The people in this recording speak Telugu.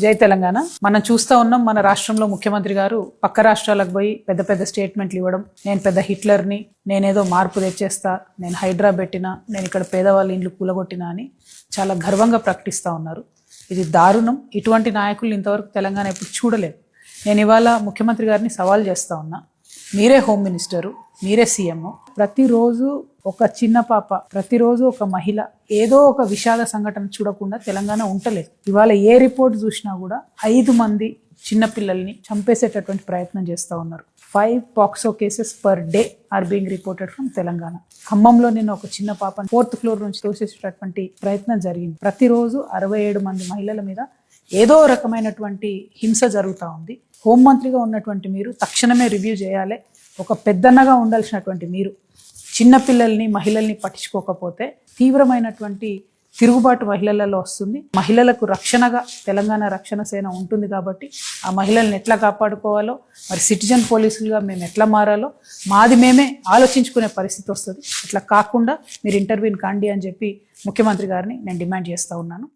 జై తెలంగాణ. మనం చూస్తూ ఉన్నాం, మన రాష్ట్రంలో ముఖ్యమంత్రి గారు పక్క రాష్ట్రాలకు పోయి పెద్ద పెద్ద స్టేట్మెంట్లు ఇవ్వడం, నేను పెద్ద హిట్లర్ని, నేనేదో మార్పు తెచ్చేస్తా, నేను హైడ్రా పెట్టినా, నేను ఇక్కడ పేదవాళ్ళ ఇండ్లు కూలగొట్టినా అని చాలా గర్వంగా ప్రకటిస్తూ ఉన్నారు. ఇది దారుణం. ఇటువంటి నాయకులు ఇంతవరకు తెలంగాణ ఎప్పుడు చూడలేదు. నేను ఇవాళ ముఖ్యమంత్రి గారిని సవాల్ చేస్తూ ఉన్నా, మీరే హోమ్ మినిస్టరు, మీరే సీఎం. ప్రతిరోజు ఒక చిన్న పాప, ప్రతిరోజు ఒక మహిళ ఏదో ఒక విషాద సంఘటన చూడకుండా తెలంగాణ ఉండలేదు. ఇవాళ ఏ రిపోర్ట్ చూసినా కూడా 5 మంది చిన్నపిల్లల్ని చంపేసేటటువంటి ప్రయత్నం చేస్తూ ఉన్నారు. 5 POCSO cases per day or being reported from Telangana. ఖమ్మంలో నిన్న ఒక చిన్న పాపను 4th ఫ్లోర్ నుంచి తోసేసేటటువంటి ప్రయత్నం జరిగింది. ప్రతిరోజు 67 మంది మహిళల మీద ఏదో రకమైనటువంటి హింస జరుగుతూ ఉంది. హోంమంత్రిగా ఉన్నటువంటి మీరు తక్షణమే రివ్యూ చేయాలి. ఒక పెద్దన్నగా ఉండాల్సినటువంటి మీరు చిన్నపిల్లల్ని, మహిళల్ని పట్టించుకోకపోతే తీవ్రమైనటువంటి తిరుగుబాటు మహిళలలో వస్తుంది. మహిళలకు రక్షణగా తెలంగాణ రక్షణ సేన ఉంటుంది కాబట్టి ఆ మహిళల్ని ఎట్లా కాపాడుకోవాలో, మరి సిటిజన్ పోలీసులుగా మేము ఎట్లా మారాలో మాది మేమే ఆలోచించుకునే పరిస్థితి వస్తుంది. అట్లా కాకుండా మీరు ఇంటర్వ్యూని కాండి అని చెప్పి ముఖ్యమంత్రి గారిని నేను డిమాండ్ చేస్తూ ఉన్నాను.